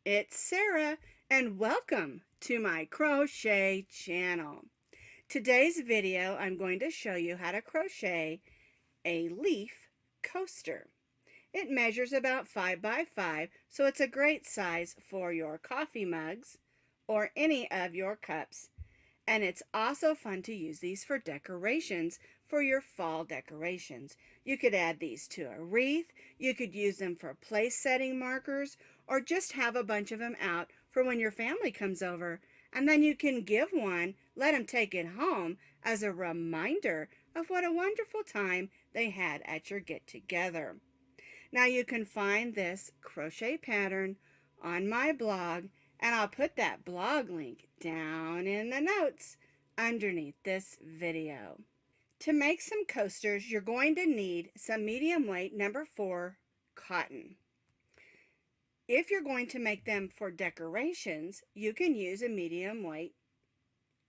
It's Sarah, and welcome to my crochet channel. Today's video, I'm going to show you how to crochet a leaf coaster. It measures about 5 by 5, so it's a great size for your coffee mugs or any of your cups. And it's also fun to use these for decorations for your fall decorations. You could add these to a wreath, you could use them for place setting markers, or just have a bunch of them out for when your family comes over. And then you can give one, let them take it home as a reminder of what a wonderful time they had at your get-together. Now you can find this crochet pattern on my blog, and I'll put that blog link down in the notes underneath this video. To make some coasters, you're going to need some medium weight number 4 cotton. If you're going to make them for decorations, you can use a medium weight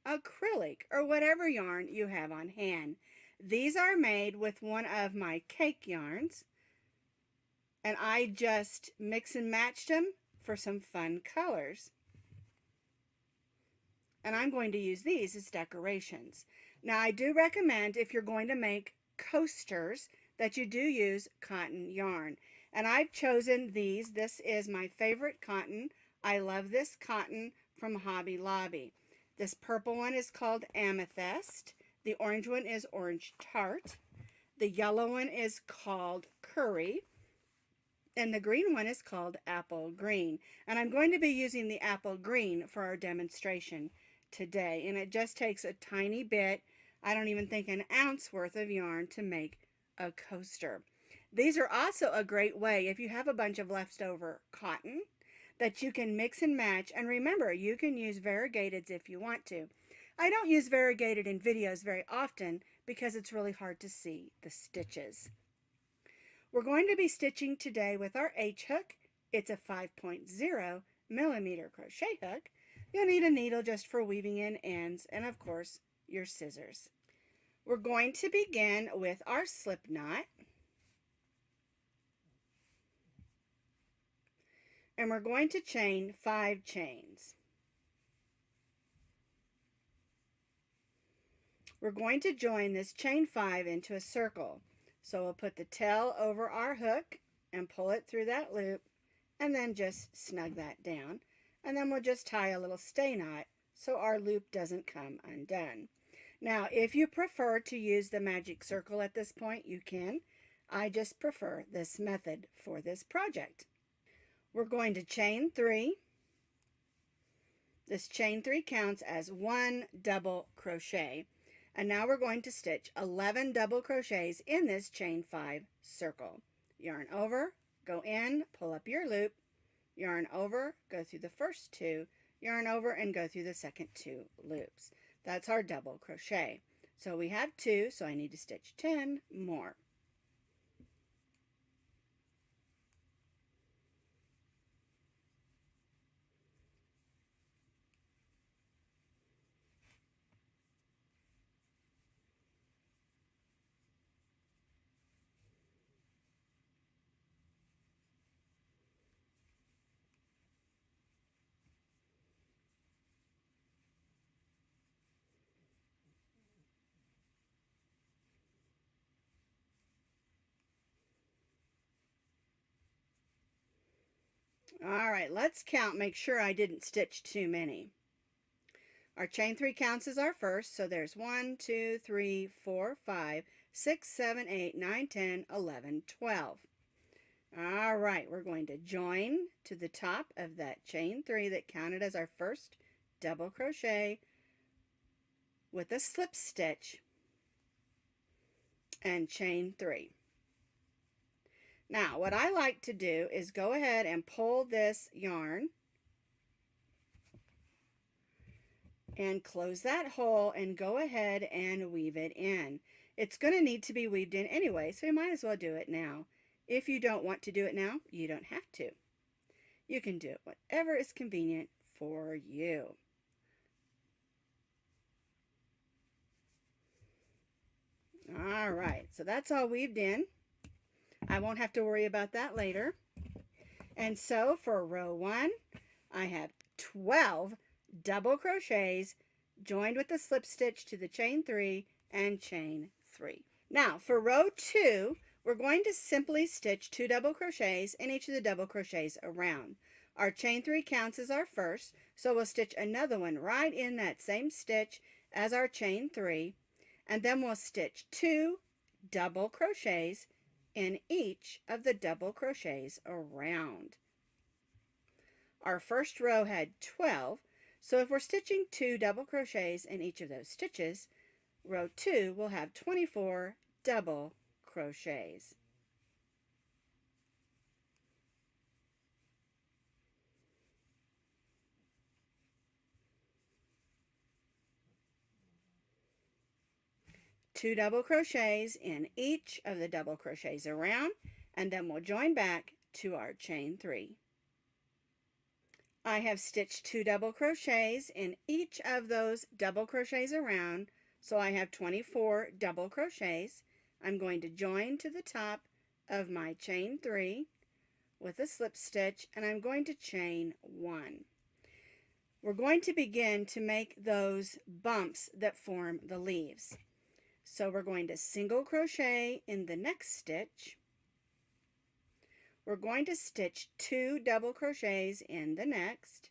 acrylic or whatever yarn you have on hand. These are made with one of my cake yarns, and I just mix and matched them for some fun colors. And I'm going to use these as decorations. Now I do recommend, if you're going to make coasters, that you do use cotton yarn. And I've chosen these. This is my favorite cotton. I love this cotton from Hobby Lobby. This purple one is called Amethyst. The orange one is Orange Tart. The yellow one is called Curry. And the green one is called Apple Green. And I'm going to be using the Apple Green for our demonstration today. And it just takes a tiny bit, I don't even think an ounce worth of yarn to make a coaster. These are also a great way, if you have a bunch of leftover cotton, that you can mix and match. And remember, you can use variegateds if you want to. I don't use variegated in videos very often because it's really hard to see the stitches. We're going to be stitching today with our H hook. It's a 5.0 millimeter crochet hook. You'll need a needle just for weaving in ends, and of course your scissors. We're going to begin with our slip knot, and we're going to chain 5 chains. We're going to join this chain 5 into a circle. So we'll put the tail over our hook and pull it through that loop, and then just snug that down. And then we'll just tie a little stay knot so our loop doesn't come undone. Now, if you prefer to use the magic circle at this point, you can. I just prefer this method for this project. We're going to chain 3. This chain 3 counts as 1 double crochet. And now we're going to stitch 11 double crochets in this chain 5 circle. Yarn over, go in, pull up your loop, yarn over, go through the first 2, yarn over, and go through the second 2 loops. That's our double crochet. So we have 2, so I need to stitch 10 more. All right, let's count, make sure I didn't stitch too many. Our chain 3 counts as our first, so there's 1, 2, 3, 4, 5, 6, 7, 8, 9, 10, 11, 12. All right, we're going to join to the top of that chain 3 that counted as our first double crochet with a slip stitch and chain 3. Now, what I like to do is go ahead and pull this yarn and close that hole and go ahead and weave it in. It's going to need to be weaved in anyway, so you might as well do it now. If you don't want to do it now, you don't have to. You can do it whatever is convenient for you. All right, so that's all weaved in. I won't have to worry about that later. And so for row 1, I have 12 double crochets joined with the slip stitch to the chain 3 and chain 3. Now for row 2, we're going to simply stitch 2 double crochets in each of the double crochets around. Our chain 3 counts as our first, so we'll stitch another one right in that same stitch as our chain 3, and then we'll stitch 2 double crochets in each of the double crochets around. Our first row had 12, so if we're stitching 2 double crochets in each of those stitches, row 2 will have 24 double crochets. Two double crochets in each of the double crochets around, and then we'll join back to our chain 3. I have stitched 2 double crochets in each of those double crochets around, so I have 24 double crochets. I'm going to join to the top of my chain 3 with a slip stitch, and I'm going to chain 1. We're going to begin to make those bumps that form the leaves. So we're going to single crochet in the next stitch. We're going to stitch 2 double crochets in the next.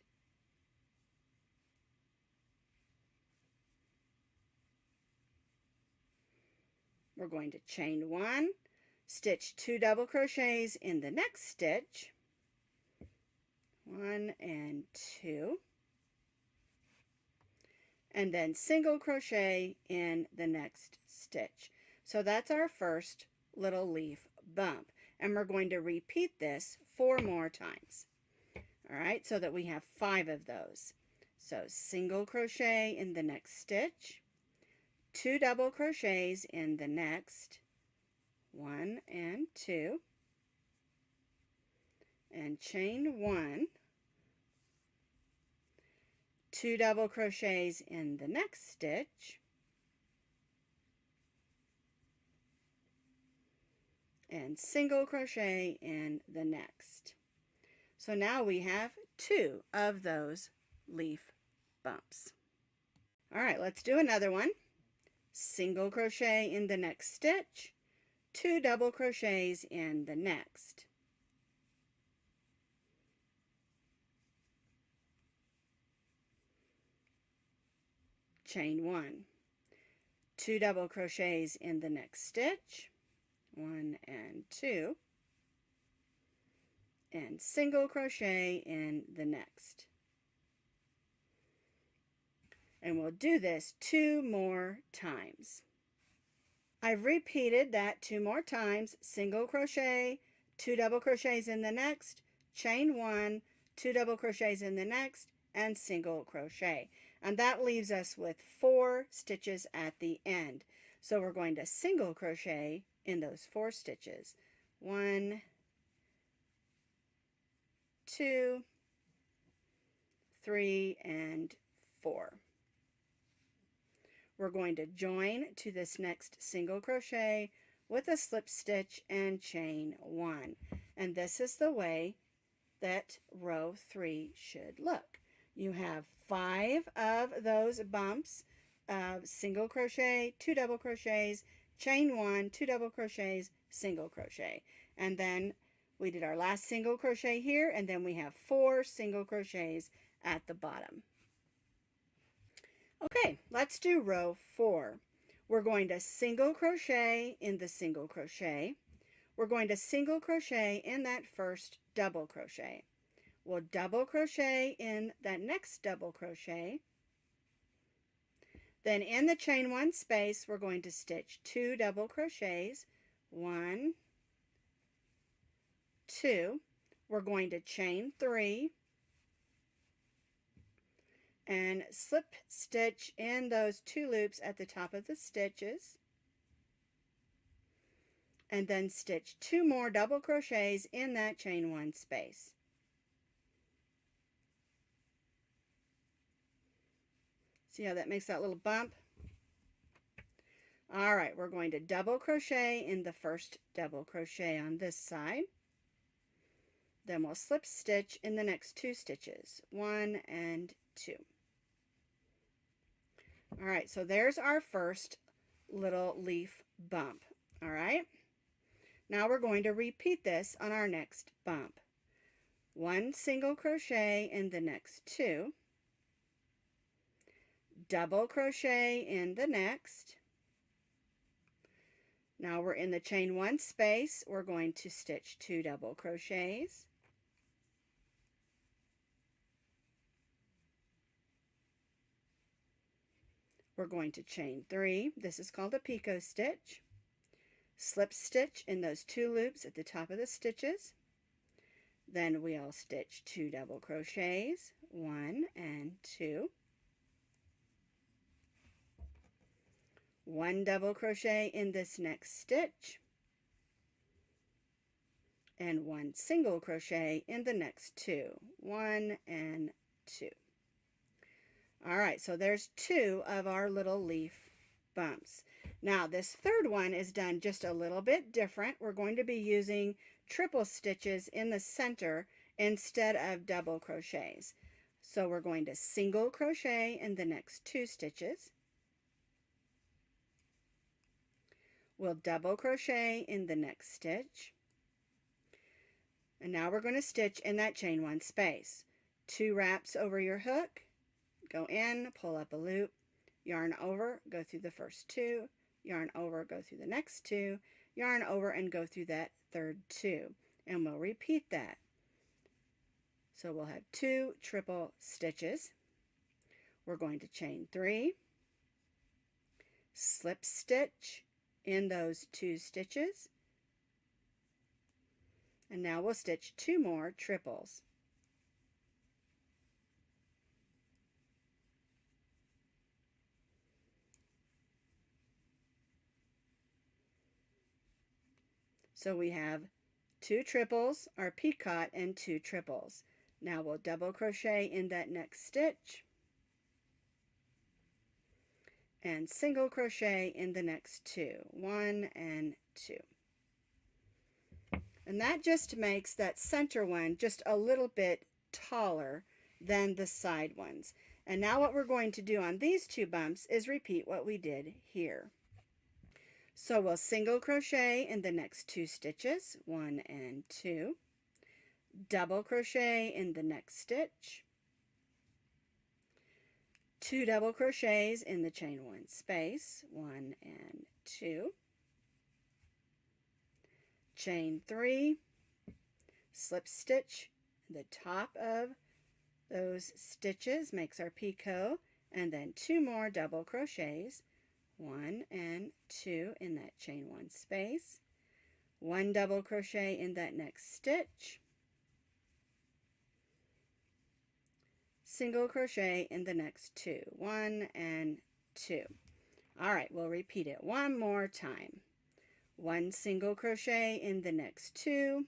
We're going to chain 1, stitch 2 double crochets in the next stitch. 1 and 2. And then single crochet in the next stitch. So that's our first little leaf bump, and we're going to repeat this 4 more times. All right, so that we have 5 of those. So single crochet in the next stitch, 2 double crochets in the next, 1 and 2, and chain 1, 2 double crochets in the next stitch, and single crochet in the next. So now we have 2 of those leaf bumps. All right, let's do another one. Single crochet in the next stitch, 2 double crochets in the next. Chain 1, 2 double crochets in the next stitch, 1 and 2, and single crochet in the next. And we'll do this 2 more times. I've repeated that 2 more times. Single crochet, 2 double crochets in the next, chain 1, 2 double crochets in the next, and single crochet. And that leaves us with 4 stitches at the end. So we're going to single crochet in those 4 stitches. 1, 2, 3, and 4. We're going to join to this next single crochet with a slip stitch and chain 1. And this is the way that row 3 should look. You have 5 of those bumps of single crochet, 2 double crochets, chain 1, 2 double crochets, single crochet. And then we did our last single crochet here, and then we have 4 single crochets at the bottom. Okay, let's do row 4. We're going to single crochet in the single crochet. We're going to single crochet in that first double crochet. We'll double crochet in that next double crochet. Then in the chain 1 space, we're going to stitch 2 double crochets. 1, 2. We're going to chain 3 and slip stitch in those 2 loops at the top of the stitches, and then stitch 2 more double crochets in that chain 1 space. See how that makes that little bump? All right, we're going to double crochet in the first double crochet on this side. Then we'll slip stitch in the next 2 stitches, 1 and 2. All right, so there's our first little leaf bump. All right, now we're going to repeat this on our next bump. 1 single crochet in the next 2, double crochet in the next. Now we're in the chain 1 space. We're going to stitch 2 double crochets. We're going to chain 3. This is called a picot stitch. Slip stitch in those 2 loops at the top of the stitches. Then we'll stitch 2 double crochets, 1 and 2. 1 double crochet in this next stitch. And 1 single crochet in the next 2, 1 and 2. All right, so there's 2 of our little leaf bumps. Now this third one is done just a little bit different. We're going to be using triple stitches in the center instead of double crochets. So we're going to single crochet in the next 2 stitches. We'll double crochet in the next stitch. And now we're going to stitch in that chain 1 space. 2 wraps over your hook. Go in, pull up a loop, yarn over, go through the first 2, yarn over, go through the next 2, yarn over, and go through that third 2. And we'll repeat that. So we'll have 2 triple stitches. We're going to chain 3, slip stitch in those 2 stitches, and now we'll stitch 2 more triples. So we have 2 triples, our picot, and 2 triples. Now we'll double crochet in that next stitch and single crochet in the next 2, 1 and 2. And that just makes that center one just a little bit taller than the side ones. And now what we're going to do on these 2 bumps is repeat what we did here. So we'll single crochet in the next 2 stitches, 1 and 2, double crochet in the next stitch, 2 double crochets in the chain 1 space, 1 and 2, chain 3, slip stitch the top of those stitches makes our picot, and then 2 more double crochets, 1 and 2 in that chain 1 space, 1 double crochet in that next stitch, single crochet in the next 2, 1 and 2. All right, we'll repeat it one more time. 1 single crochet in the next 2,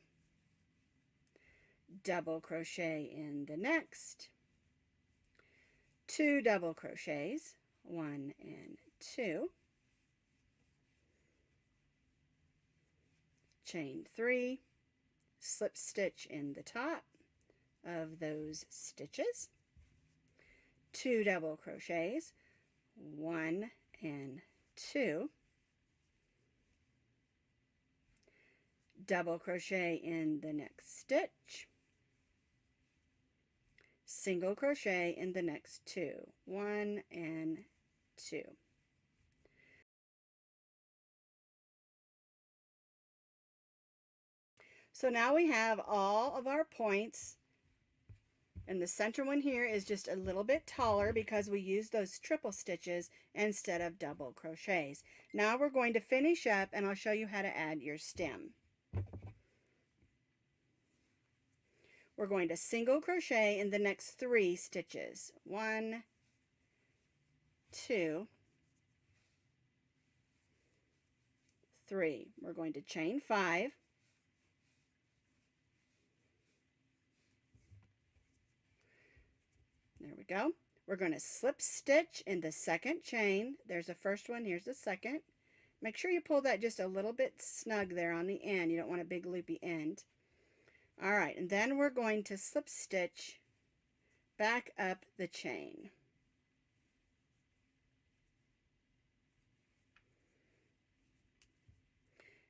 double crochet in the next, 2 double crochets, 1 and 2, chain 3, slip stitch in the top of those stitches, 2 double crochets, 1 and 2, double crochet in the next stitch, single crochet in the next 2, 1 and 2. So now we have all of our points, and the center one here is just a little bit taller because we used those triple stitches instead of double crochets. Now we're going to finish up, and I'll show you how to add your stem. We're going to single crochet in the next 3 stitches. 1, 2, 3. We're going to chain 5. There we go. We're going to slip stitch in the second chain. There's the first one, here's the second. Make sure you pull that just a little bit snug there on the end. You don't want a big loopy end. All right, and then we're going to slip stitch back up the chain.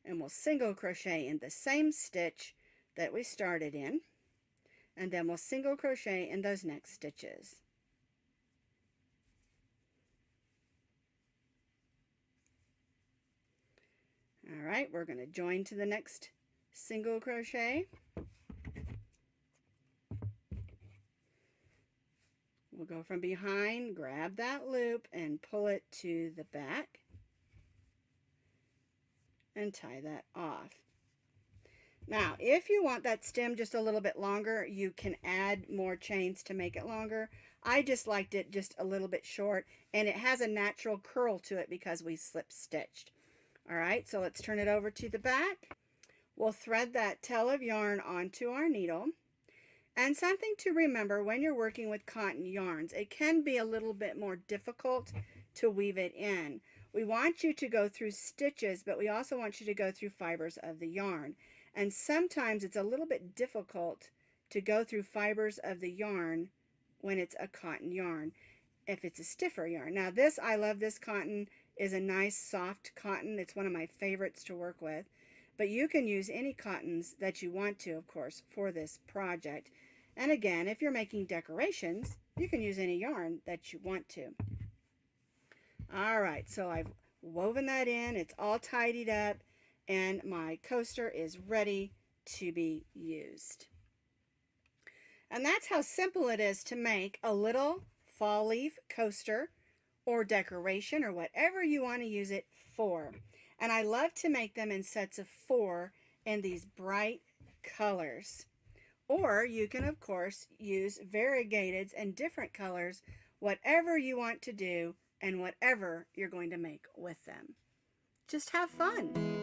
And we'll single crochet in the same stitch that we started in, and then we'll single crochet in those next stitches. All right, we're going to join to the next single crochet. We'll go from behind, grab that loop, and pull it to the back, and tie that off. Now, if you want that stem just a little bit longer, you can add more chains to make it longer. I just liked it just a little bit short, and it has a natural curl to it because we slip stitched. All right, so let's turn it over to the back. We'll thread that tail of yarn onto our needle. And something to remember when you're working with cotton yarns, it can be a little bit more difficult to weave it in. We want you to go through stitches, but we also want you to go through fibers of the yarn. And sometimes it's a little bit difficult to go through fibers of the yarn when it's a cotton yarn, if it's a stiffer yarn. Now this, I love this cotton, is a nice soft cotton. It's one of my favorites to work with. But you can use any cottons that you want to, of course, for this project. And again, if you're making decorations, you can use any yarn that you want to. All right, so I've woven that in. It's all tidied up, and my coaster is ready to be used. And that's how simple it is to make a little fall leaf coaster or decoration or whatever you want to use it for. And I love to make them in sets of 4 in these bright colors. Or you can, of course, use variegateds and different colors, whatever you want to do and whatever you're going to make with them. Just have fun.